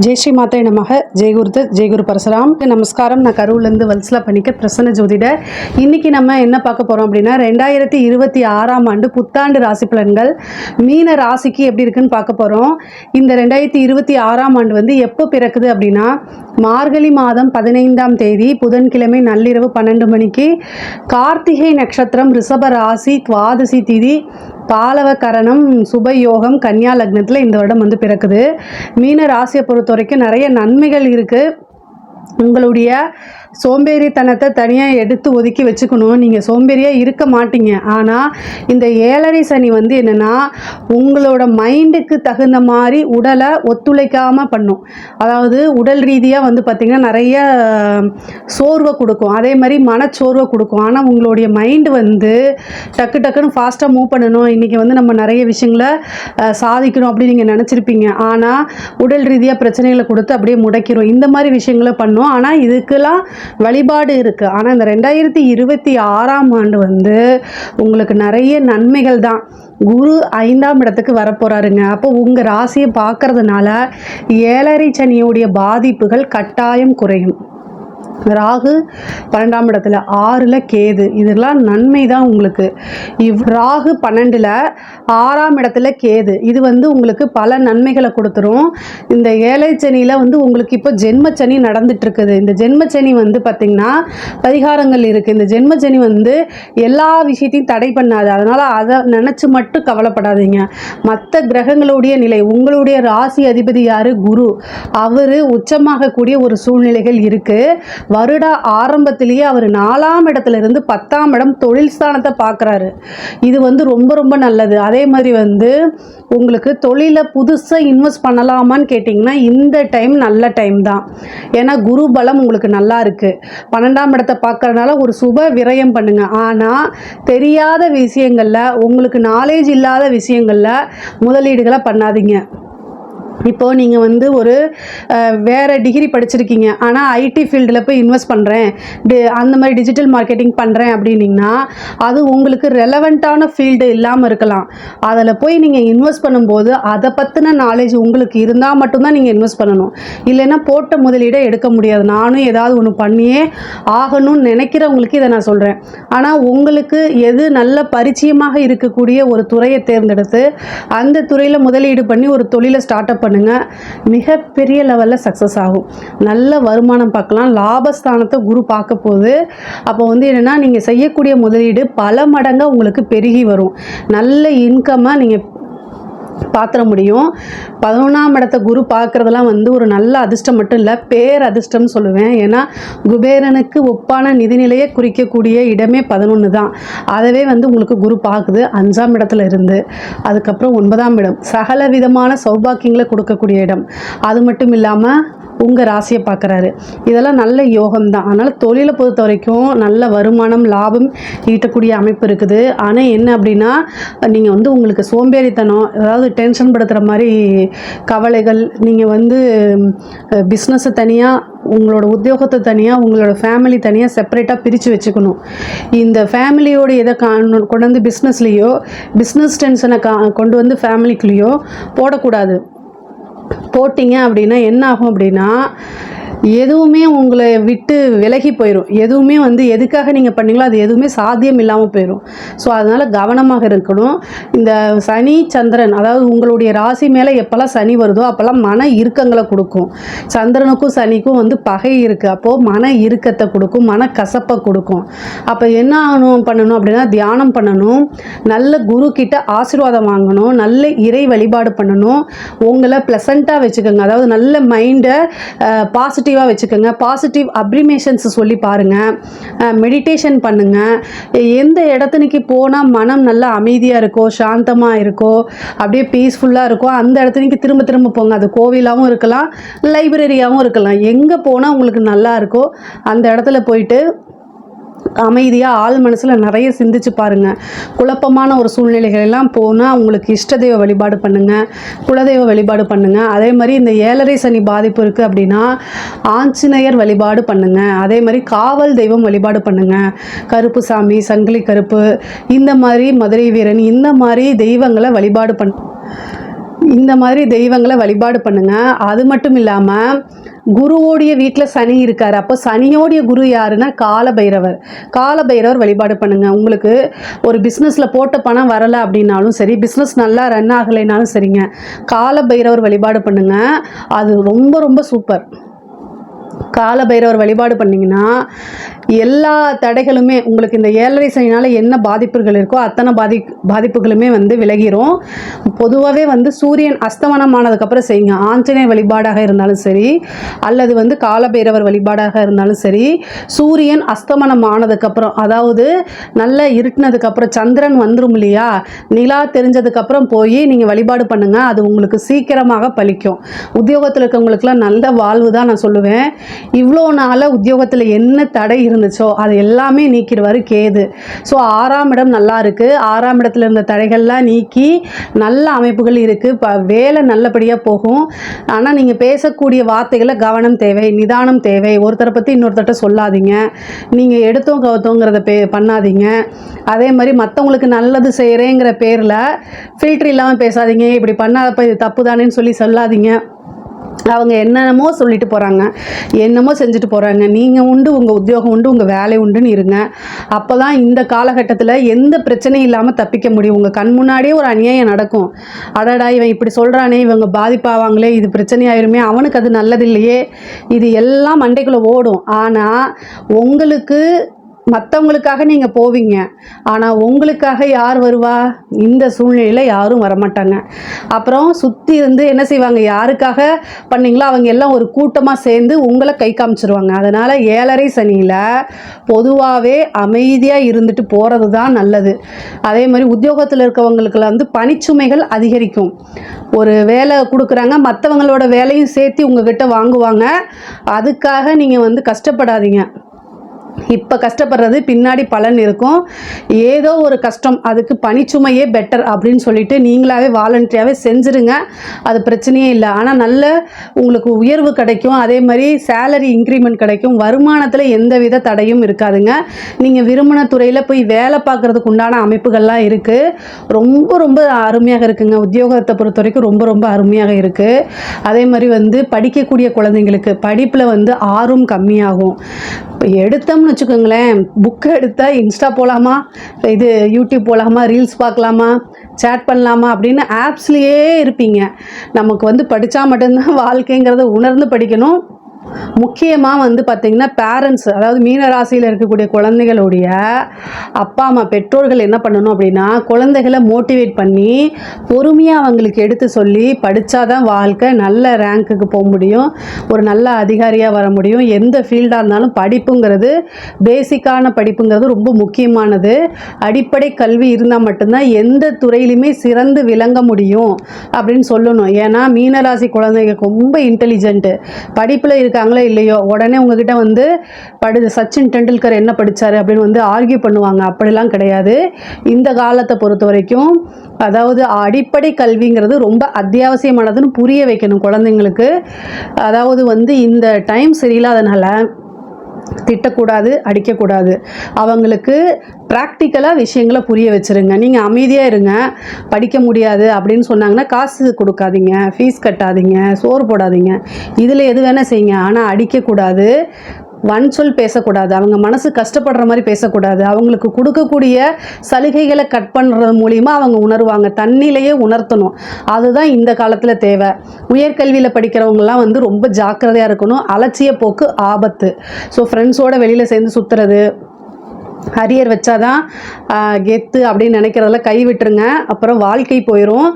जय श्री माता नमः जय गुरुदत्त जय गुरु परशुराम நமஸ்காரம். நான் கரூர்லேருந்து வல்சலா பண்ணிக்க பிரசன்ன ஜோதிடர். இன்றைக்கி நம்ம என்ன பார்க்க போகிறோம் அப்படின்னா 2026ஆம் ஆண்டு புத்தாண்டு ராசி பலன்கள் மீன ராசிக்கு எப்படி இருக்குன்னு பார்க்க போகிறோம். இந்த 2026ஆம் ஆண்டு வந்து எப்போ பிறக்குது அப்படின்னா மார்கழி மாதம் 15ஆம் தேதி புதன்கிழமை நள்ளிரவு 12 மணிக்கு கார்த்திகை நட்சத்திரம் ரிஷப ராசி துவாதசி திதி பாலவ கரணம் சுபயோகம் கன்னியா லக்னத்தில் இந்த வருடம் வந்து பிறக்குது. மீன ராசியை பொறுத்த வரைக்கும் நிறைய நன்மைகள் இருக்குது. உங்களுடைய சோம்பேறித்தனத்தை தனியாக எடுத்து ஒதுக்கி வச்சுக்கணும். நீங்கள் சோம்பேறியாக இருக்க மாட்டீங்க. ஆனால் இந்த ஏழரை சனி வந்து என்னென்னா உங்களோட மைண்டுக்கு தகுந்த மாதிரி உடலை ஒத்துழைக்காமல் பண்ணும். அதாவது உடல் ரீதியாக வந்து பார்த்திங்கன்னா நிறைய சோர்வை கொடுக்கும், அதே மாதிரி மனச்சோர்வை கொடுக்கும். ஆனால் உங்களுடைய மைண்டு வந்து டக்கு டக்குன்னு ஃபாஸ்ட்டாக மூவ் பண்ணணும், இன்றைக்கி வந்து நம்ம நிறைய விஷயங்களை சாதிக்கணும் அப்படின்னு நீங்கள் நினச்சிருப்பீங்க. ஆனால் உடல் ரீதியாக பிரச்சனைகளை கொடுத்து அப்படியே முடக்கிறோம். இந்த மாதிரி விஷயங்களை பண்ணோம். ஆனால் இதுக்கெல்லாம் வழிபாடு இருக்குது. ஆனால் இந்த 2026ஆம் ஆண்டு வந்து உங்களுக்கு நிறைய நன்மைகள் தான். குரு 5ஆம் இடத்துக்கு வரப்போகிறாருங்க. அப்போ உங்கள் ராசியை பார்க்கறதுனால ஏழரை சனியுடைய பாதிப்புகள் கட்டாயம் குறையும். ராகு 12ஆம் இடத்துல 6ல் கேது, இதெல்லாம் நன்மை தான் உங்களுக்கு. ராகு 12ல் 6ஆம் இடத்துல கேது, இது வந்து உங்களுக்கு பல நன்மைகளை கொடுத்துரும். இந்த ஏழை சனியில் வந்து உங்களுக்கு இப்போ ஜென்மச்சனி நடந்துட்டு இருக்குது. இந்த ஜென்மச்சனி வந்து பார்த்திங்கன்னா பரிகாரங்கள் இருக்குது. இந்த ஜென்மச்சனி வந்து எல்லா விஷயத்தையும் தடை பண்ணாது. அதனால் அதை நினச்சி மட்டும் கவலைப்படாதீங்க. மற்ற கிரகங்களுடைய நிலை, உங்களுடைய ராசி அதிபதி யார்? குரு. அவர் உச்சமாகக்கூடிய ஒரு சூழ்நிலைகள் இருக்குது. வருட ஆரம்பத்திலேயே அவர் 4ஆம் இடத்துல இருந்து 10ஆம் இடம் தொழில் ஸ்தானத்தை பார்க்குறாரு. இது வந்து ரொம்ப ரொம்ப நல்லது. அதே மாதிரி வந்து உங்களுக்கு தொழிலை புதுசாக இன்வெஸ்ட் பண்ணலாமான்னு கேட்டிங்கன்னா இந்த டைம் நல்ல டைம் தான். ஏன்னா குரு பலம் உங்களுக்கு நல்லா இருக்குது. 12ஆம் இடத்தை பார்க்கறதுனால ஒரு சுப விரயம் பண்ணுங்கள். ஆனால் தெரியாத விஷயங்களில், உங்களுக்கு நாலேஜ் இல்லாத விஷயங்களில் முதலீடுகளை பண்ணாதீங்க. இப்போது நீங்கள் வந்து ஒரு வேறு டிகிரி படிச்சிருக்கீங்க, ஆனால் ஐடி ஃபீல்டில் போய் இன்வெஸ்ட் பண்ணுறேன், அந்த மாதிரி டிஜிட்டல் மார்க்கெட்டிங் பண்ணுறேன் அப்படின்னிங்கன்னா அது உங்களுக்கு ரெலவெண்ட்டான ஃபீல்டு இல்லாமல் இருக்கலாம். அதில் போய் நீங்கள் இன்வெஸ்ட் பண்ணும்போது அதை பற்றின நாலேஜ் உங்களுக்கு இருந்தால் மட்டும்தான் நீங்கள் இன்வெஸ்ட் பண்ணணும். இல்லைன்னா போட்ட முதலீடை எடுக்க முடியாது. நானும் ஏதாவது ஒன்று பண்ணியே ஆகணும்னு நினைக்கிறவங்களுக்கு இதை நான் சொல்கிறேன். ஆனால் உங்களுக்கு எது நல்ல பரிச்சயமாக இருக்கக்கூடிய ஒரு துறையை தேர்ந்தெடுத்து அந்த துறையில் முதலீடு பண்ணி ஒரு தொழிலை ஸ்டார்ட் அப் பண்ணுங்க. மிகப்பெரிய லெவலில் சக்ஸஸ் ஆகும். நல்ல வருமானம் பார்க்கலாம். லாபஸ்தானத்தை குரு பார்க்க போகுது. அப்போ வந்து என்னென்னா நீங்கள் செய்யக்கூடிய முதலீடு பல மடங்காக உங்களுக்கு பெருகி வரும். நல்ல இன்கம்மை நீங்கள் பார்த்துட முடியும். 11ஆம் இடத்தை குரு பார்க்குறதெல்லாம் வந்து ஒரு நல்ல அதிர்ஷ்டம் மட்டும் இல்லை, பேர் அதிர்ஷ்டம்னு சொல்லுவேன். ஏன்னா குபேரனுக்கு ஒப்பான நிதிநிலையை குறிக்கக்கூடிய இடமே 11 தான். அதவே வந்து உங்களுக்கு குரு பார்க்குது 5ஆம் இடத்துல இருந்து. அதுக்கப்புறம் 9ஆம் இடம் சகல விதமான சௌபாக்கியங்களை கொடுக்கக்கூடிய இடம். அது மட்டும் இல்லாமல் உங்கள் ராசியை பார்க்குறாரு. இதெல்லாம் நல்ல யோகம் தான். அதனால் தொழிலை பொறுத்த வரைக்கும் நல்ல வருமானம் லாபம் ஈட்டக்கூடிய அமைப்பு இருக்குது. ஆனால் என்ன அப்படின்னா நீங்கள் வந்து உங்களுக்கு சோம்பேறித்தனம், அதாவது டென்ஷன் படுத்துகிற மாதிரி கவலைகள், நீங்கள் வந்து பிஸ்னஸை தனியாக, உங்களோட உத்தியோகத்தை தனியாக, உங்களோட ஃபேமிலி தனியாக செப்பரேட்டாக பிரித்து வச்சுக்கணும். இந்த ஃபேமிலியோடு எதை கொண்டு வந்து பிஸ்னஸ்லேயோ, பிஸ்னஸ் டென்ஷனை கொண்டு வந்து ஃபேமிலிக்குள்ளேயோ போடக்கூடாது. போட்டிங்க அப்படின்னா என்ன ஆகும் அப்படின்னா எதுவுமே உங்களை விட்டு விலகி போயிடும். எதுவுமே வந்து எதுக்காக நீங்கள் பண்ணீங்களோ அது எதுவுமே சாத்தியம் இல்லாமல் போயிடும். ஸோ அதனால் கவனமாக இருக்கணும். இந்த சனி சந்திரன், அதாவது உங்களுடைய ராசி மேலே எப்போல்லாம் சனி வருதோ அப்போல்லாம் மன இறுக்கங்களை கொடுக்கும். சந்திரனுக்கும் சனிக்கும் வந்து பகை இருக்குது. அப்போது மன இறுக்கத்தை கொடுக்கும், மன கசப்பை கொடுக்கும். அப்போ என்ன பண்ணணும் அப்படின்னா தியானம் பண்ணணும், நல்ல குரு கிட்ட ஆசீர்வாதம் வாங்கணும், நல்ல இறை வழிபாடு பண்ணணும், உங்களை ப்ளசண்ட்டாக வச்சுக்கோங்க. அதாவது நல்ல மைண்டை பாசிட்டிவாக வச்சுக்கோங்க. பாசிட்டிவ் அப்ரிமேஷன்ஸ் சொல்லி பாருங்கள், மெடிடேஷன் பண்ணுங்கள். எந்த இடத்துக்கு போனால் மனம் நல்லா அமைதியாக இருக்கோ, சாந்தமாக இருக்கோ, அப்படியே பீஸ்ஃபுல்லாக இருக்கோ அந்த இடத்துக்கு திரும்ப திரும்ப போங்க. அது கோவிலாகவும் இருக்கலாம், லைப்ரரியாகவும் இருக்கலாம். எங்கே போனால் உங்களுக்கு நல்லா இருக்கோ அந்த இடத்துல போயிட்டு அமைதியாக ஆள் மனசில் நிறைய சிந்திச்சு பாருங்கள். குழப்பமான ஒரு சூழ்நிலைகள் எல்லாம் போனால் உங்களுக்கு இஷ்ட தெய்வ வழிபாடு பண்ணுங்கள், குலதெய்வ வழிபாடு பண்ணுங்கள். அதே மாதிரி இந்த ஏழரை சனி பாதிப்பு இருக்குது அப்படின்னா ஆஞ்சநேயர் வழிபாடு பண்ணுங்கள். அதே மாதிரி காவல் தெய்வம் வழிபாடு பண்ணுங்கள். கருப்பு சாமி, சங்கிலி கருப்பு, இந்த மாதிரி மதுரை வீரன், இந்த மாதிரி தெய்வங்களை வழிபாடு இந்த மாதிரி தெய்வங்களை வழிபாடு பண்ணுங்கள். அது மட்டும் இல்லாமல் குருவோடைய வீட்டில் சனி இருக்கார். அப்போ சனியோடைய குரு யாருன்னா காலபைரவர். காலபைரவர் வழிபாடு பண்ணுங்கள். உங்களுக்கு ஒரு பிஸ்னஸில் போட்ட பணம் வரலை அப்படின்னாலும் சரி, பிஸ்னஸ் நல்லா ரன் ஆகலைனாலும் சரிங்க, காலபைரவர் வழிபாடு பண்ணுங்கள். அது ரொம்ப ரொம்ப சூப்பர். காலபைரவர் வழிபாடு பண்ணிங்கன்னா எல்லா தடைகளுமே உங்களுக்கு இந்த 7.5 சனினால் என்ன பாதிப்புகள் இருக்கோ அத்தனை பாதிப்புகளுமே வந்து விலகிரும். பொதுவாகவே வந்து சூரியன் அஸ்தமனமானதுக்கப்புறம் செய்யுங்க. ஆஞ்சநேயர் வழிபாடாக இருந்தாலும் சரி, அல்லது வந்து காலபைரவர் வழிபாடாக இருந்தாலும் சரி, சூரியன் அஸ்தமனம் ஆனதுக்கப்புறம், அதாவது நல்லா இருட்டினதுக்கப்புறம் சந்திரன் வந்துடும் இல்லையா, நிலா தெரிஞ்சதுக்கப்புறம் போய் நீங்கள் வழிபாடு பண்ணுங்கள். அது உங்களுக்கு சீக்கிரமாக பலிக்கும். உத்தியோகத்தில் இருக்கவங்களுக்குலாம் நல்ல வாழ்வு தான் நான் சொல்லுவேன். இவ்வளோ நாளாக உத்தியோகத்தில் என்ன தடை இருந்துச்சோ அது எல்லாமே நீக்கிடுவார் கேது. ஸோ 6ஆம் இடம் நல்லா இருக்குது. 6ஆம் இடத்துல இருந்த தடைகள்லாம் நீக்கி நல்ல அமைப்புகள் இருக்குது. வேலை நல்லபடியாக போகும். ஆனால் நீங்கள் பேசக்கூடிய வார்த்தைகளை கவனம் தேவை, நிதானம் தேவை. ஒருத்தரை பற்றி இன்னொருத்தட்ட சொல்லாதீங்க. நீங்கள் எடுத்தோம் கவுத்தோங்கிறத பண்ணாதீங்க. அதே மாதிரி மற்றவங்களுக்கு நல்லது செய்கிறேங்கிற பேரில் ஃபில்டர் இல்லாமல் பேசாதீங்க. இப்படி பண்ணாதப்ப இது தப்பு தானேன்னு சொல்லாதீங்க. அவங்க என்னென்னமோ சொல்லிட்டு போகிறாங்க, என்னமோ செஞ்சுட்டு போகிறாங்க. நீங்கள் உண்டு, உங்கள் உத்தியோகம் உண்டு, உங்கள் வேலை உண்டுன்னு இருங்க. அப்போ தான் இந்த காலகட்டத்தில் எந்த பிரச்சனையும் இல்லாமல் தப்பிக்க முடியும். உங்கள் கண் முன்னாடியே ஒரு அநியாயம் நடக்கும். அடடா இவன் இப்படி சொல்கிறானே, இவங்க பாதிப்பாவாங்களே, இது பிரச்சனையாயிருமே, அவனுக்கு அது நல்லதில்லையே, இது எல்லாம் மண்டைக்குள்ளே ஓடும். ஆனால் உங்களுக்கு மற்றவங்களுக்காக நீங்கள் போவீங்க. ஆனால் உங்களுக்காக யார் வருவா? இந்த சூழ்நிலையில் யாரும் வரமாட்டாங்க. அப்புறம் சுற்றி இருந்து என்ன செய்வாங்க, யாருக்காக பண்ணீங்களோ அவங்க எல்லாம் ஒரு கூட்டமாக சேர்ந்து உங்களை கை காமிச்சிருவாங்க. அதனால் 7.5 சனியில் பொதுவாகவே அமைதியாக இருந்துட்டு போகிறது தான் நல்லது. அதே மாதிரி உத்தியோகத்தில் இருக்கவங்களுக்குலாம் வந்து பணிச்சுமைகள் அதிகரிக்கும். ஒரு வேலை கொடுக்குறாங்க, மற்றவங்களோட வேலையும் சேர்த்து உங்ககிட்ட வாங்குவாங்க. அதுக்காக நீங்கள் வந்து கஷ்டப்படாதீங்க. இப்போ கஷ்டப்படுறது பின்னாடி பலன் இருக்கும். ஏதோ ஒரு கஷ்டம், அதுக்கு பணிச்சுமையே பெட்டர் அப்படின்னு சொல்லிட்டு நீங்களாவே வாலண்டரியாகவே செஞ்சுருங்க. அது பிரச்சனையே இல்லை. ஆனால் நல்ல உங்களுக்கு உயர்வு கிடைக்கும். அதே மாதிரி சேலரி இன்க்ரிமெண்ட் கிடைக்கும். வருமானத்தில் எந்த வித தடையும் இருக்காதுங்க. நீங்கள் விரும்பின துறையில் போய் வேலை பார்க்குறதுக்கு உண்டான அமைப்புகள்லாம் இருக்குது. ரொம்ப ரொம்ப அருமையாக இருக்குங்க. உத்தியோகத்தை பொறுத்த வரைக்கும் ரொம்ப ரொம்ப அருமையாக இருக்குது. அதே மாதிரி வந்து படிக்கக்கூடிய குழந்தைங்களுக்கு படிப்பில் வந்து ஆர்வம் கம்மியாகும். எடுத்தோம்னு வச்சுக்கோங்களேன், புக்கை எடுத்தால் இன்ஸ்டா போகலாமா, இது யூடியூப் போகலாமா, ரீல்ஸ் பார்க்கலாமா, சேட் பண்ணலாமா அப்படின்னு ஆப்ஸ்லேயே இருப்பீங்க. நமக்கு வந்து படித்தா மட்டும்தான் வாழ்க்கைங்கிறத உணர்ந்து படிக்கணும். முக்கியமாக வந்து பார்த்திங்கன்னா பேரண்ட்ஸ், அதாவது மீன ராசியில் இருக்கக்கூடிய குழந்தைகளுடைய அப்பா அம்மா பெற்றோர்கள் என்ன பண்ணணும் அப்படின்னா, குழந்தைகளை மோட்டிவேட் பண்ணி பொறுமையாக அவங்களுக்கு எடுத்து சொல்லி படித்தாதான் வாழ்க்கை நல்ல ரேங்க்குக்கு போக முடியும், ஒரு நல்ல அதிகாரியாக வர முடியும். எந்த ஃபீல்டாக இருந்தாலும் படிப்புங்கிறது, பேசிக்கான படிப்புங்கிறது ரொம்ப முக்கியமானது. அடிப்படை கல்வி இருந்தால் மட்டும்தான் எந்த துறையிலுமே சிறந்து விளங்க முடியும் அப்படின்னு சொல்லணும். ஏன்னா மீனராசி குழந்தைங்க ரொம்ப இன்டெலிஜென்ட்டு. படிப்பில் இருக்காங்களோ இல்லையோ உடனே உங்ககிட்ட வந்து சச்சின் டெண்டுல்கர் என்ன படித்தார் அப்படின்னு வந்து ஆர்கியூ பண்ணுவாங்க. அப்படிலாம் கிடையாது. இந்த காலத்தை பொறுத்த வரைக்கும் அதாவது அடிப்படை கல்விங்கிறது ரொம்ப அத்தியாவசியமானதுன்னு புரிய வைக்கணும் குழந்தைங்களுக்கு. அதாவது வந்து இந்த டைம் சரியில்லாதனால திட்டக்கூடாது, அடிக்கக்கூடாது. அவங்களுக்கு ப்ராக்டிக்கலாக விஷயங்களை புரிய வச்சுருங்க. நீங்கள் அமைதியாக இருங்க. படிக்க முடியாது அப்படின்னு சொன்னாங்கன்னா காசு கொடுக்காதீங்க, ஃபீஸ் கட்டாதீங்க, சோறு போடாதீங்க, இதில் எது வேணால் செய்யுங்க. ஆனால் அடிக்கக்கூடாது, வன்சொல் பேசக்கூடாது, அவங்க மனசு கஷ்டப்படுற மாதிரி பேசக்கூடாது. அவங்களுக்கு கொடுக்கக்கூடிய சலுகைகளை கட் பண்ணுறது மூலிமா அவங்க உணர்வாங்க. தண்ணிலையே உணர்த்தணும். அதுதான் இந்த காலத்தில் தேவை. உயர்கல்வியில் படிக்கிறவங்கலாம் வந்து ரொம்ப ஜாக்கிரதையாக இருக்கணும். அலட்சிய போக்கு ஆபத்து. ஸோ ஃப்ரெண்ட்ஸோடு வெளியில் சேர்ந்து சுற்றுறது, அரியர் வச்சாதான் கெத்து அப்படின்னு நினைக்கிறதில்ல, கை விட்டுருங்க. அப்புறம் வாழ்க்கை போயிடும்.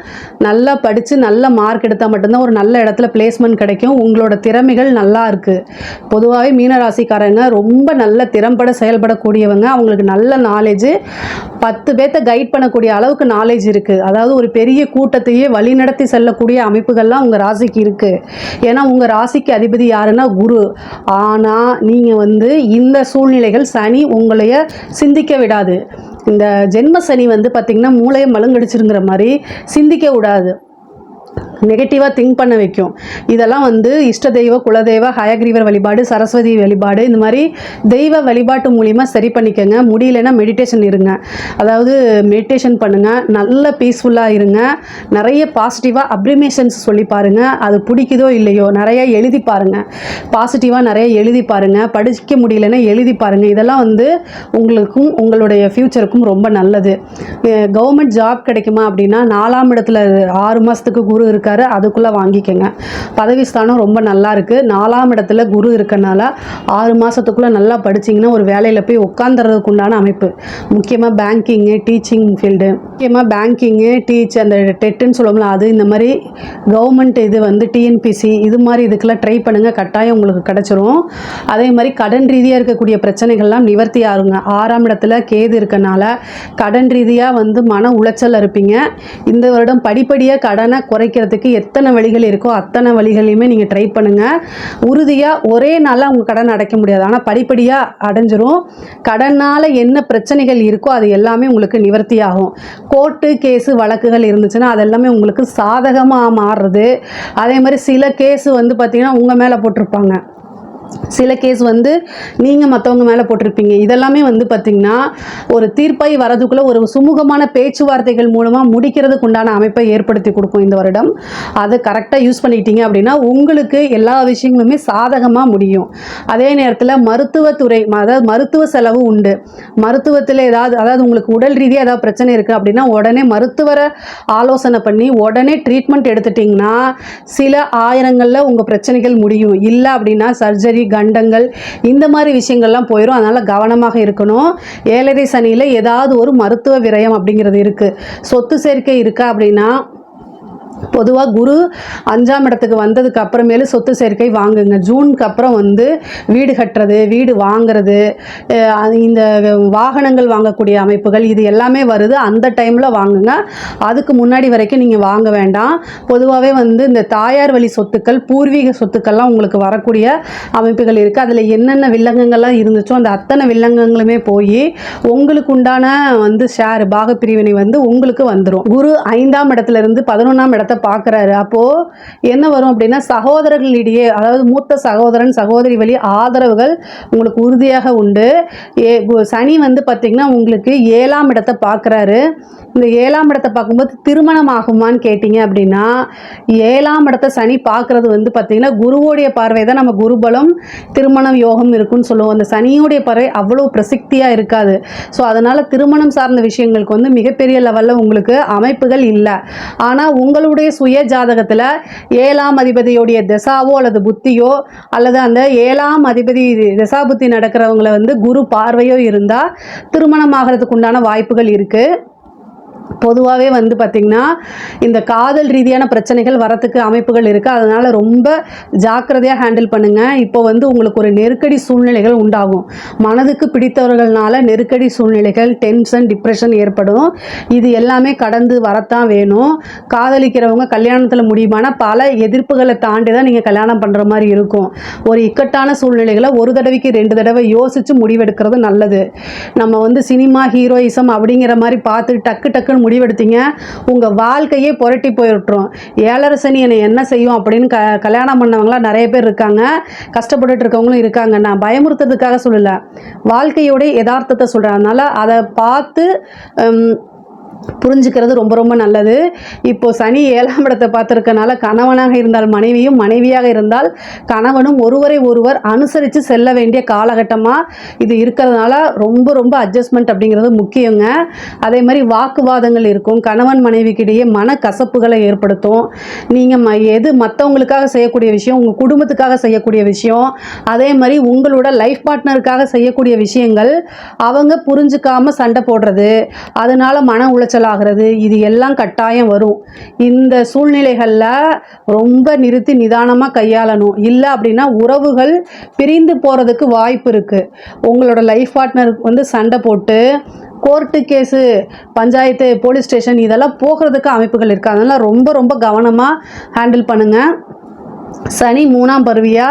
நல்லா படித்து நல்ல மார்க் எடுத்தால் மட்டும்தான் ஒரு நல்ல இடத்துல பிளேஸ்மெண்ட் கிடைக்கும். உங்களோட திறமைகள் நல்லா இருக்குது. பொதுவாகவே மீனராசிக்காரங்க ரொம்ப நல்ல திறம்பட செயல்படக்கூடியவங்க. அவங்களுக்கு நல்ல நாலேஜு, 10 பேர்த்த கைட் பண்ணக்கூடிய அளவுக்கு நாலேஜ் இருக்குது. அதாவது ஒரு பெரிய கூட்டத்தையே வழிநடத்தி செல்லக்கூடிய அமைப்புகள்லாம் உங்கள் ராசிக்கு இருக்குது. ஏன்னா உங்கள் ராசிக்கு அதிபதி யாருன்னா குரு. ஆனால் நீங்கள் வந்து இந்த சூழ்நிலைகள் சனி உங்களைய சிந்திக்க விடாது. இந்த ஜென்ம சனி வந்து பார்த்திங்கன்னா மூளையை மழுங்கடிச்சிருங்கிற மாதிரி சிந்திக்க விடாது. நெகட்டிவாக திங்க் பண்ண வைக்கும். இதெல்லாம் வந்து இஷ்ட தெய்வ, குலதெய்வ, ஹயக்ரீவர் வழிபாடு, சரஸ்வதி வழிபாடு, இந்த மாதிரி தெய்வ வழிபாட்டு மூலிமா சரி பண்ணிக்கோங்க. முடியலன்னா மெடிடேஷன் இருங்க, அதாவது மெடிடேஷன் பண்ணுங்கள், நல்ல பீஸ்ஃபுல்லாக இருங்க. நிறைய பாசிட்டிவாக அப்ரிமேஷன்ஸ் சொல்லி பாருங்கள். அது பிடிக்குதோ இல்லையோ நிறைய எழுதி பாருங்கள், பாசிட்டிவாக நிறைய எழுதி பாருங்கள். படிக்க முடியலன்னா எழுதி பாருங்கள். இதெல்லாம் வந்து உங்களுக்கும் உங்களுடைய ஃப்யூச்சருக்கும் ரொம்ப நல்லது. கவர்மெண்ட் ஜாப் கிடைக்குமா அப்படின்னா 4ஆம் இடத்துல 6 மாதத்துக்கு குரு இருக்காரு, அதுக்குள்ளே வாங்கிக்கோங்க. பதவி ஸ்தானம் ரொம்ப நல்லா இருக்குது. 4ஆம் இடத்துல குரு இருக்கனால 6 மாதத்துக்குள்ளே நல்லா படிச்சிங்கன்னா ஒரு வேலையில் போய் உட்காந்துறதுக்கு உண்டான அமைப்பு. முக்கியமாக பேங்கிங்கு, டீச்சிங் ஃபீல்டு, முக்கியமாக பேங்கிங்கு, அந்த டெட்டுன்னு சொல்லுவோம்ல அது, இந்த மாதிரி கவர்மெண்ட் இது வந்து டிஎன்பிசி இது மாதிரி இதுக்கெல்லாம் ட்ரை பண்ணுங்கள், கட்டாயம் உங்களுக்கு கிடச்சிரும். அதே மாதிரி கடன் ரீதியாக இருக்கக்கூடிய பிரச்சனைகள்லாம் நிவர்த்தி ஆகுங்க. 6ஆம் இடத்துல கேது இருக்கனால கடன் ரீதியாக வந்து மன உளைச்சல் இருப்பீங்க. இந்த வருடம் படிப்படியாக கடனை குறைக்கிறதுக்கு எத்தனை வழிகள் இருக்கோ அத்தனை வழிகளையுமே நீங்கள் ட்ரை பண்ணுங்கள். உறுதியாக ஒரே நாளில் உங்கள் கடன் அடைக்க முடியாது, ஆனால் படிப்படியாக அடைஞ்சிரும். கடனால் என்ன பிரச்சனைகள் இருக்கோ அது எல்லாமே உங்களுக்கு நிவர்த்தி ஆகும். கோர்ட்டு கேஸு வழக்குகள் இருந்துச்சுன்னா அதெல்லாமே உங்களுக்கு சாதகமாக மாறுறது. அதே மாதிரி சில கேஸு வந்து பார்த்திங்கன்னா உங்கள் மேலே போட்டிருப்பாங்க, சில கேஸ் வந்து நீங்கள் மற்றவங்க மேலே போட்டிருப்பீங்க. இதெல்லாமே வந்து பார்த்திங்கன்னா ஒரு தீர்ப்பாய் வரதுக்குள்ளே ஒரு சுமூகமான பேச்சுவார்த்தைகள் மூலமாக முடிக்கிறதுக்கு உண்டான அமைப்பை ஏற்படுத்தி கொடுக்கும் இந்த வருடம். அதை கரெக்டாக யூஸ் பண்ணிக்கிட்டீங்க அப்படின்னா உங்களுக்கு எல்லா விஷயங்களுமே சாதகமாக முடியும். அதே நேரத்தில் மருத்துவத்துறை, அதாவது மருத்துவ செலவு உண்டு. மருத்துவத்தில் அதாவது உங்களுக்கு உடல் ரீதியாக ஏதாவது பிரச்சனை இருக்குது அப்படின்னா உடனே மருத்துவரை ஆலோசனை பண்ணி உடனே ட்ரீட்மெண்ட் எடுத்துட்டிங்கன்னா சில ஆயிரங்களில் உங்கள் பிரச்சனைகள் முடியும். இல்லை அப்படின்னா சர்ஜரி, கண்டங்கள், இந்த மாதிரி விஷயங்கள்லாம் போயிடும். அதனால் கவனமாக இருக்கணும். 7.5 சனியில் ஏதாவது ஒரு மருத்துவ விரயம் அப்படிங்கிறது இருக்குது. சொத்து சேர்க்கை இருக்கா அப்படின்னா பொதுவாக குரு 5ஆம் இடத்துக்கு வந்ததுக்கு அப்புறமேலு சொத்து சேர்க்கை வாங்குங்க. ஜூனுக்கு அப்புறம் வந்து வீடு கட்டுறது, வீடு வாங்கிறது, இந்த வாகனங்கள் வாங்கக்கூடிய அமைப்புகள் இது எல்லாமே வருது. அந்த டைமில் வாங்குங்க, அதுக்கு முன்னாடி வரைக்கும் நீங்கள் வாங்க வேண்டாம். பொதுவாகவே வந்து இந்த தாயார் வழி சொத்துக்கள், பூர்வீக சொத்துக்கள்லாம் உங்களுக்கு வரக்கூடிய அமைப்புகள் இருக்குது. அதில் என்னென்ன வில்லங்கங்கள்லாம் இருந்துச்சோ அந்த அத்தனை வில்லங்கங்களுமே போய் உங்களுக்கு உண்டான வந்து ஷேர் பாகப்பிரிவினை வந்து உங்களுக்கு வந்துடும். குரு 5ஆம் இடத்துலேருந்து 11ஆம் இடத்தை பார்க்குறாரு. அப்போது என்ன வரும் அப்படின்னா சகோதரர்களிடையே, அதாவது மூத்த சகோதரன் சகோதரி வழி ஆதரவுகள் உங்களுக்கு உறுதியாக உண்டு. சனி வந்து பார்த்திங்கன்னா உங்களுக்கு 7ஆம் இடத்தை பார்க்குறாரு. இந்த 7ஆம் இடத்தை பார்க்கும்போது திருமணம் ஆகுமான்னு கேட்டிங்க அப்படின்னா 7ஆம் இடத்தை சனி பார்க்குறது வந்து பார்த்திங்கன்னா குருவோடைய பார்வை தான் நம்ம குருபலம் திருமணம் யோகம் இருக்குன்னு சொல்லுவோம். அந்த சனியோடைய பார்வை அவ்வளோ பிரசித்தியாக இருக்காது. ஸோ அதனால் திருமணம் சார்ந்த விஷயங்களுக்கு வந்து மிகப்பெரிய லெவலில் உங்களுக்கு அமைப்புகள் இல்லை. ஆனால் உங்களுடைய சுய ஜாதகத்தில் 7ஆம் அதிபதியோடைய திசாவோ அல்லது புத்தியோ அல்லது அந்த 7ஆம் அதிபதி திசா புத்தி நடக்கிறவங்களை வந்து குரு பார்வையோ இருந்தால் திருமணம் ஆகிறதுக்கு உண்டான வாய்ப்புகள் இருக்குது. பொதுவாகவே வந்து பார்த்திங்கன்னா இந்த காதல் ரீதியான பிரச்சனைகள் வரத்துக்கு அமைப்புகள் இருக்குது. அதனால் ரொம்ப ஜாக்கிரதையாக ஹேண்டில் பண்ணுங்கள். இப்போ வந்து உங்களுக்கு ஒரு நெருக்கடி சூழ்நிலைகள் உண்டாகும். மனதுக்கு பிடித்தவர்களால் நெருக்கடி சூழ்நிலைகள், டென்ஷன், டிப்ரெஷன் ஏற்படும். இது எல்லாமே கடந்து வரத்தான் வேணும். காதலிக்கிறவங்க கல்யாணத்தில் முடியுமான பல எதிர்ப்புகளை தாண்டி தான் நீங்கள் கல்யாணம் பண்ணுற மாதிரி இருக்கும். ஒரு இக்கட்டான சூழ்நிலைகளை ஒரு தடவைக்கு 2 தடவை யோசித்து முடிவெடுக்கிறது நல்லது. நம்ம வந்து சினிமா ஹீரோயிசம் அப்படிங்கிற மாதிரி பார்த்து டக்குன்னு முடிவெடுத்தீங்க, உங்கள் வாழ்க்கையே புரட்டி போயிட்டுரும். 7.5 சனி என்ன செய்யும் அப்படின்னு கல்யாணம் பண்ணவங்களாம் நிறைய பேர் இருக்காங்க, கஷ்டப்பட்டுட்டு இருக்கவங்களும் இருக்காங்க. நான் பயமுறுத்துறதுக்காக சொல்லலை, வாழ்க்கையோட யதார்த்தத்தை சொல்கிறேன். அதனால் அதை பார்த்து புரிஞ்சுக்கிறது ரொம்ப ரொம்ப நல்லது. இப்போது சனி 7ஆம் இடத்தை பார்த்துருக்கனால கணவனாக இருந்தால் மனைவியும், மனைவியாக இருந்தால் கணவனும் ஒருவரை ஒருவர் அனுசரித்து செல்ல வேண்டிய காலகட்டமாக இது இருக்கிறதுனால ரொம்ப ரொம்ப அட்ஜஸ்ட்மெண்ட் அப்படிங்கிறது முக்கியங்க. அதே மாதிரி வாக்குவாதங்கள் இருக்கும், கணவன் மனைவிக்கிடையே மனக்கசப்புகளை ஏற்படுத்தும். நீங்கள் எது மற்றவங்களுக்காக செய்யக்கூடிய விஷயம், உங்கள் குடும்பத்துக்காக செய்யக்கூடிய விஷயம், அதே மாதிரி உங்களோட லைஃப் பார்ட்னருக்காக செய்யக்கூடிய விஷயங்கள் அவங்க புரிஞ்சுக்காமல் சண்டை போடுறது, அதனால் மன உளைச்சல் ஆகிறது, இது எல்லாம் கட்டாயம் வரும். இந்த சூழ்நிலைகளில் ரொம்ப நிறுத்தி நிதானமாக கையாளணும். இல்லை அப்படின்னா உறவுகள் பிரிந்து போகிறதுக்கு வாய்ப்பு இருக்குது. உங்களோட லைஃப் பார்ட்னருக்கு வந்து சண்டை போட்டு court case, panchayat, police station இதெல்லாம் போகிறதுக்கு அமைப்புகள் இருக்குது. அதனால் ரொம்ப ரொம்ப கவனமாக ஹேண்டில் பண்ணுங்கள். சனி மூணாம் பருவியா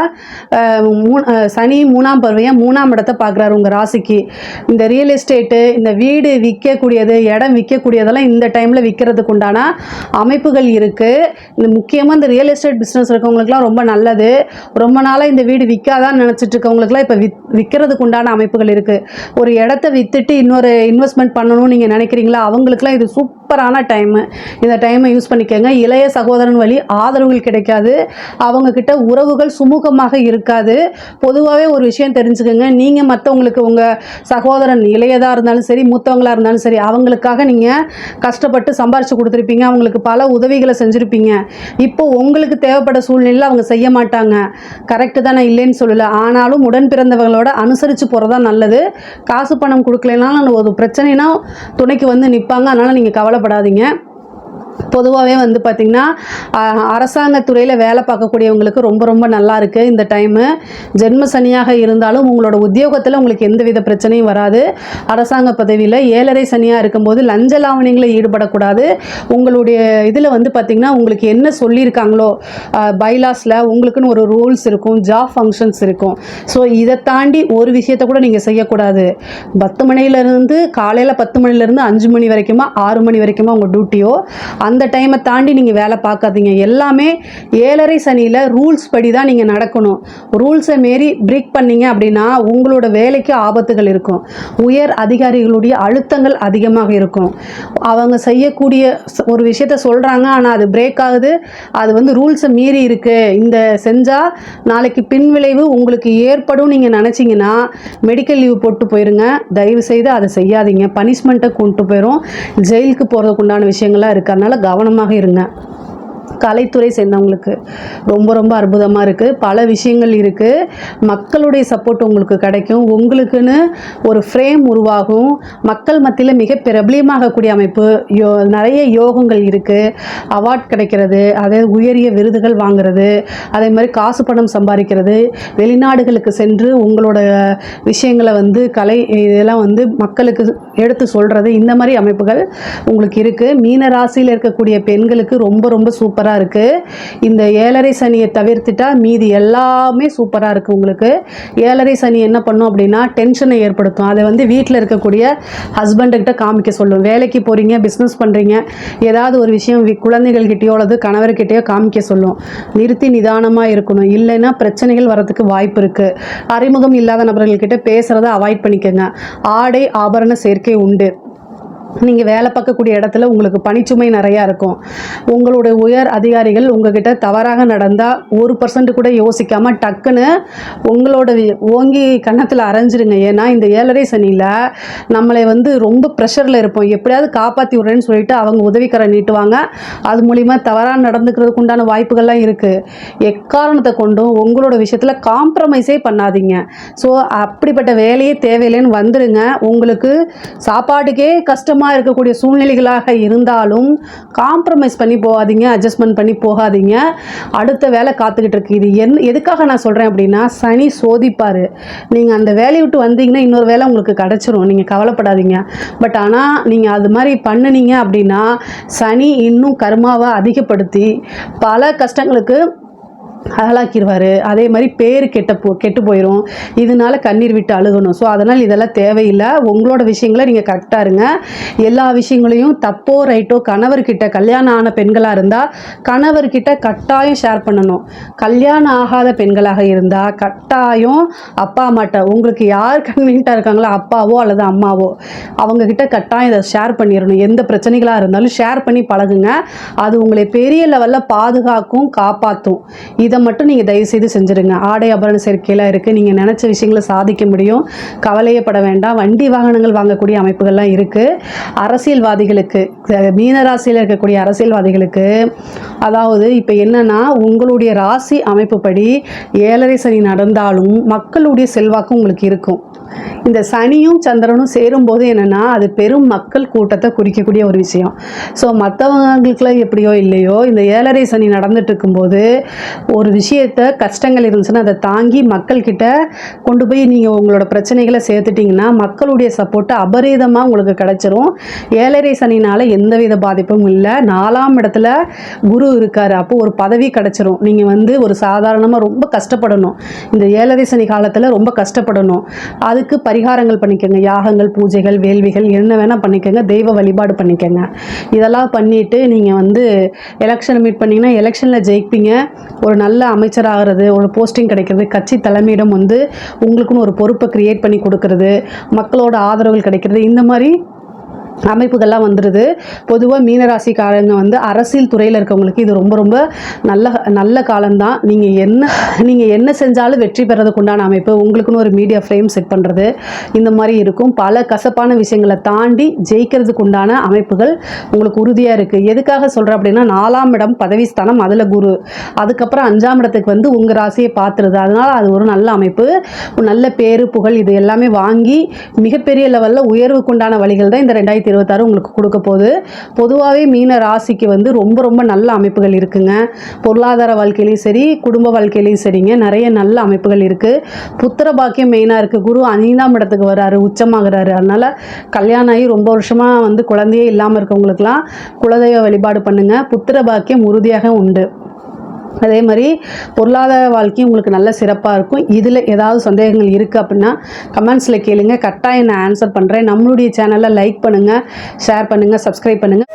மூணாம் இடத்தை பார்க்குறாரு உங்கள் ராசிக்கு. இந்த ரியல் எஸ்டேட்டு, இந்த வீடு விற்கக்கூடியது, இடம் விற்கக்கூடியதெல்லாம் இந்த டைமில் விற்கிறதுக்கு உண்டான அமைப்புகள் இருக்குது. இந்த முக்கியமாக இந்த ரியல் எஸ்டேட் பிஸ்னஸ் இருக்கவங்களுக்குலாம் ரொம்ப நல்லது. ரொம்ப நாளாக இந்த வீடு விற்காதான்னு நினச்சிட்டு இருக்கவங்களுக்குலாம் இப்போ விற்கிறதுக்கு உண்டான அமைப்புகள் இருக்குது. ஒரு இடத்த விற்றுட்டு இன்னொரு இன்வெஸ்ட்மெண்ட் பண்ணணும்னு நீங்கள் நினைக்கிறீங்களா, அவங்களுக்குலாம் இது சூப்பரான டைமு. இந்த டைமை யூஸ் பண்ணிக்கோங்க. இளைய சகோதரன் வழி ஆதரவுகள் கிடைக்காது. அவங்கக்கிட்ட உறவுகள் சுமூகமாக இருக்காது. பொதுவாகவே ஒரு விஷயம் தெரிஞ்சுக்கோங்க, நீங்கள் மற்றவங்களுக்கு உங்கள் சகோதரன் இளையதாக இருந்தாலும் சரி, மூத்தவங்களாக இருந்தாலும் சரி, அவங்களுக்காக நீங்கள் கஷ்டப்பட்டு சம்பாரித்து கொடுத்துருப்பீங்க. அவங்களுக்கு பல உதவிகளை செஞ்சுருப்பீங்க. இப்போ உங்களுக்கு தேவைப்பட சூழ்நிலையில் அவங்க செய்ய மாட்டாங்க. கரெக்டு தான், நான் இல்லைன்னு சொல்லலை. ஆனாலும் உடன் பிறந்தவங்களோட அனுசரித்து போகிறதா நல்லது. காசு பணம் கொடுக்கலனாலும் ஒரு பிரச்சனைனா துணைக்கு வந்து நிற்பாங்க. அதனால் நீங்கள் கவலைப்படாதீங்க. பொதுவாகவே வந்து பார்த்திங்கன்னா அரசாங்கத்துறையில் வேலை பார்க்கக்கூடியவங்களுக்கு ரொம்ப ரொம்ப நல்லா இருக்குது இந்த டைமு. ஜென்ம சனியாக இருந்தாலும் உங்களோட உத்தியோகத்தில் உங்களுக்கு எந்தவித பிரச்சனையும் வராது. அரசாங்க பதவியில் 7.5 சனியாக இருக்கும்போது லஞ்ச லாவணிகளை ஈடுபடக்கூடாது. உங்களுடைய இதில் வந்து பார்த்திங்கன்னா உங்களுக்கு என்ன சொல்லியிருக்காங்களோ பைலாஸில் உங்களுக்குன்னு ஒரு ரூல்ஸ் இருக்கும், ஜாப் ஃபங்க்ஷன்ஸ் இருக்கும். ஸோ இதை தாண்டி ஒரு விஷயத்தை கூட நீங்கள் செய்யக்கூடாது. 10 மணிலேருந்து காலையில் 10 மணிலேருந்து 5 மணி வரைக்குமா 6 மணி வரைக்குமா உங்கள் டியூட்டியோ, அந்த டைமை தாண்டி நீங்கள் வேலை பார்க்காதீங்க. எல்லாமே 7.5 சனியில் ரூல்ஸ் படி தான் நீங்கள் நடக்கணும். ரூல்ஸை மீறி பிரேக் பண்ணீங்க அப்படின்னா உங்களோட வேலைக்கு ஆபத்துகள் இருக்கும். உயர் அதிகாரிகளுடைய அழுத்தங்கள் அதிகமாக இருக்கும். அவங்க செய்யக்கூடிய ஒரு விஷயத்த சொல்கிறாங்க, ஆனால் அது பிரேக் ஆகுது, அது வந்து ரூல்ஸை மீறி இருக்குது, இந்த செஞ்சால் நாளைக்கு பின்விளைவு உங்களுக்கு ஏற்படும் நீங்கள் நினச்சிங்கன்னா மெடிக்கல் லீவ் போட்டு போயிருங்க. தயவு செய்து அதை செய்யாதீங்க. பனிஷ்மெண்ட்டை கொண்டு போயிடும். ஜெயிலுக்கு போகிறதுக்கு உண்டான விஷயங்கள்லாம் இருக்குது. அதனால் கவனமாக இருங்க. கலைத்துறை சேர்ந்தவங்களுக்கு ரொம்ப ரொம்ப அற்புதமாக இருக்குது. பல விஷயங்கள் இருக்குது. மக்களுடைய சப்போர்ட் உங்களுக்கு கிடைக்கும். உங்களுக்குன்னு ஒரு ஃப்ரேம் உருவாகும். மக்கள் மத்தியில் மிக பிரபலியமாகக்கூடிய அமைப்பு. நிறைய யோகங்கள் இருக்குது. அவார்ட் கிடைக்கிறது, அதே உயரிய விருதுகள் வாங்கிறது, அதே மாதிரி காசு பணம் சம்பாதிக்கிறது, வெளிநாடுகளுக்கு சென்று உங்களோட விஷயங்களை வந்து கலை இதெல்லாம் வந்து மக்களுக்கு எடுத்து சொல்கிறது, இந்த மாதிரி அமைப்புகள் உங்களுக்கு இருக்குது. மீன ராசியில் இருக்கக்கூடிய பெண்களுக்கு ரொம்ப ரொம்ப சூப்பராக இருக்குது. இந்த 7.5 சனியை தவிர்த்துட்டா மீதி எல்லாமே சூப்பராக இருக்குது உங்களுக்கு. 7.5 சனி என்ன பண்ணும் அப்படின்னா டென்ஷனை ஏற்படுத்தும். அதை வந்து வீட்டில் இருக்கக்கூடிய ஹஸ்பண்டுக்கிட்ட காமிக்க சொல்லும். வேலைக்கு போகிறீங்க, பிஸ்னஸ் பண்ணுறீங்க, ஏதாவது ஒரு விஷயம் குழந்தைகள்கிட்டயோ அல்லது கணவர்கிட்டயோ காமிக்க சொல்லும். நிறுத்தி நிதானமாக இருக்கணும். இல்லைன்னா பிரச்சனைகள் வரதுக்கு வாய்ப்பு இருக்குது. அறிமுகம் இல்லாத நபர்கள்கிட்ட பேசுகிறத அவாய்ட் பண்ணிக்கோங்க. ஆடை ஆபரண சேர்க்கை உண்டு. நீங்கள் வேலை பார்க்கக்கூடிய இடத்துல உங்களுக்கு பணிச்சுமை நிறையா இருக்கும். உங்களுடைய உயர் அதிகாரிகள் உங்ககிட்ட தவறாக நடந்தால் 1% கூட யோசிக்காமல் டக்குன்னு உங்களோட ஓங்கி கன்னத்தில் அரைஞ்சிருங்க. ஏன்னா இந்த 7.5 சனியில் நம்மளை வந்து ரொம்ப ப்ரெஷரில் இருப்போம். எப்படியாவது காப்பாற்றி விட்றேன்னு சொல்லிட்டு அவங்க உதவிக்கரை நீட்டுவாங்க. அது மூலிமா தவறாக நடந்துக்கிறதுக்கு உண்டான வாய்ப்புகள்லாம் இருக்குது. எக்காரணத்தை கொண்டும் உங்களோட விஷயத்தில் காம்ப்ரமைஸே பண்ணாதீங்க. ஸோ அப்படிப்பட்ட வேலையே தேவையில்லைன்னு வந்துடுங்க. உங்களுக்கு சாப்பாட்டுக்கே கஷ்டமாக இருக்கக்கூடிய சூழ்நிலைகளாக இருந்தாலும் காம்ப்ரமைஸ் பண்ணி போகாதீங்க, அட்ஜஸ்ட்மெண்ட் பண்ணி போகாதீங்க. அடுத்த வேலை காத்துக்கிட்டு இருக்கு. இது எதுக்காக நான் சொல்கிறேன் அப்படின்னா, சனி சோதிப்பார். நீங்கள் அந்த வேலையை விட்டு வந்தீங்கன்னா இன்னொரு வேலை உங்களுக்கு கிடச்சிரும், நீங்கள் கவலைப்படாதீங்க. பட் ஆனால் நீங்கள் அது மாதிரி பண்ணினீங்க அப்படின்னா சனி இன்னும் கர்மாவை அதிகப்படுத்தி பல கஷ்டங்களுக்கு ஆளாக்கிடுவார். அதே மாதிரி பேர் கெட்டு போயிடும். இதனால கண்ணீர் விட்டு அழுகணும். ஸோ அதனால் இதெல்லாம் தேவையில்லை. உங்களோட விஷயங்களை நீங்கள் கரெக்டாக இருங்க. எல்லா விஷயங்களையும் தப்போ ரைட்டோ கணவர்கிட்ட, கல்யாணம் ஆன பெண்களாக இருந்தால் கணவர்கிட்ட கட்டாயம் ஷேர் பண்ணணும். கல்யாணம் ஆகாத பெண்களாக இருந்தால் கட்டாயம் அப்பா அம்மாட்ட, உங்களுக்கு யார் கன்வீனியண்ட்டாக இருக்காங்களோ அப்பாவோ அல்லது அம்மாவோ அவங்கக்கிட்ட கட்டாயம் இதை ஷேர் பண்ணிடணும். எந்த பிரச்சனைகளாக இருந்தாலும் ஷேர் பண்ணி பழகுங்க. அது உங்களை பெரிய லெவலில் பாதுகாக்கும், காப்பாற்றும். இதை மட்டும் நீங்கள் தயவுசெய்து செஞ்சுருங்க. ஆடை ஆபரண சேர்க்கையெல்லாம் இருக்குது. நீங்கள் நினச்ச விஷயங்களை சாதிக்க முடியும். கவலையப்பட வேண்டாம். வண்டி வாகனங்கள் வாங்கக்கூடிய அமைப்புகள்லாம் இருக்குது. அரசியல்வாதிகளுக்கு, மீனராசியில் இருக்கக்கூடிய அரசியல்வாதிகளுக்கு, அதாவது இப்போ என்னென்னா உங்களுடைய ராசி அமைப்புப்படி 7.5 சனி நடந்தாலும் மக்களுடைய செல்வாக்கு உங்களுக்கு இருக்கும். இந்த சனியும் சந்திரனும் சேரும்போது என்னென்னா அது பெரும் மக்கள் கூட்டத்தை குறிக்கக்கூடிய ஒரு விஷயம். ஸோ மற்றவங்களுக்குலாம் எப்படியோ இல்லையோ இந்த 7.5 சனி நடந்துட்டு இருக்கும்போது ஒரு ஒரு விஷயத்த கஷ்டங்கள் இருந்துச்சுன்னா அதை தாங்கி மக்கள்கிட்ட கொண்டு போய் நீங்கள் உங்களோட பிரச்சனைகளை சேர்த்துட்டிங்கன்னா மக்களுடைய சப்போர்ட்டு அபரீதமாக உங்களுக்கு கிடைச்சிரும். ஏழரை சனினால் எந்தவித பாதிப்பும் இல்லை. 4ஆம் இடத்துல குரு இருக்கார். அப்போது ஒரு பதவி கிடைச்சிரும். நீங்கள் வந்து ஒரு சாதாரணமாக ரொம்ப கஷ்டப்படணும், இந்த ஏழரை சனி காலத்தில் ரொம்ப கஷ்டப்படணும். அதுக்கு பரிகாரங்கள் பண்ணிக்கோங்க. யாகங்கள், பூஜைகள், வேள்விகள் என்ன வேணால் பண்ணிக்கோங்க. தெய்வ வழிபாடு பண்ணிக்கோங்க. இதெல்லாம் பண்ணிவிட்டு நீங்கள் வந்து எலெக்ஷன் மீட் பண்ணிங்கன்னா எலெக்ஷனில் ஜெயிப்பீங்க. ஒரு நல்ல அமைச்சராகிறது, ஒரு போஸ்டிங் கிடைக்கிறது, கட்சி தலைமையிடம் வந்து உங்களுக்குன்னு ஒரு பொறுப்பை கிரியேட் பண்ணி கொடுக்கறது, மக்களோட ஆதரவுகள் கிடைக்கிறது, இந்த மாதிரி அமைப்புகள்லாம் வந்துடுது. பொதுவாக மீனராசிக்காரங்க வந்து அரசியல் துறையில் இருக்கவங்களுக்கு இது ரொம்ப ரொம்ப நல்ல காலம்தான். நீங்கள் என்ன செஞ்சாலும் வெற்றி பெறதுக்கு உண்டான அமைப்பு, உங்களுக்குன்னு ஒரு மீடியா ஃப்ரேம் செட் பண்ணுறது, இந்த மாதிரி இருக்கும். பல கசப்பான விஷயங்களை தாண்டி ஜெயிக்கிறதுக்கு உண்டான அமைப்புகள் உங்களுக்கு உறுதியாக இருக்குது. எதுக்காக சொல்கிறேன் அப்படின்னா 4ஆம் இடம் பதவி ஸ்தானம், அதில் குரு, அதுக்கப்புறம் 5ஆம் இடத்துக்கு வந்து உங்கள் ராசியை பார்த்துருது. அதனால் அது ஒரு நல்ல அமைப்பு. நல்ல பேரு புகழ் இது எல்லாமே வாங்கி மிகப்பெரிய லெவலில் உயர்வுக்குண்டான வழிகள் தான் இந்த 2026 உங்களுக்கு கொடுக்க போகுது. பொதுவாகவே மீன ராசிக்கு வந்து ரொம்ப ரொம்ப நல்ல அமைப்புகள் இருக்குங்க. பொருளாதார வாழ்க்கையிலையும் சரி, குடும்ப வாழ்க்கையிலையும் சரிங்க, நிறைய நல்ல அமைப்புகள் இருக்குது. புத்திர பாக்கியம் மெயினாக இருக்குது. குரு 5ஆம் இடத்துக்கு வராரு, உச்சமாகிறாரு. அதனால் கல்யாணம் ஆகி ரொம்ப வருஷமாக வந்து குழந்தையே இல்லாமல் இருக்கவங்களுக்கெல்லாம் குலதெய்வ வழிபாடு பண்ணுங்கள். புத்திர பாக்கியம் உறுதியாக உண்டு. அதே மாதிரி பொருளாதார வாழ்க்கையும் உங்களுக்கு நல்ல சிறப்பாக இருக்கும். இதில் ஏதாவது சந்தேகங்கள் இருக்குது அப்படின்னா கமெண்ட்ஸில் கேளுங்க, கட்டாயம் நான் ஆன்சர் பண்ணுறேன். நம்மளுடைய சேனலை லைக் பண்ணுங்கள், ஷேர் பண்ணுங்கள், சப்ஸ்கிரைப் பண்ணுங்கள்.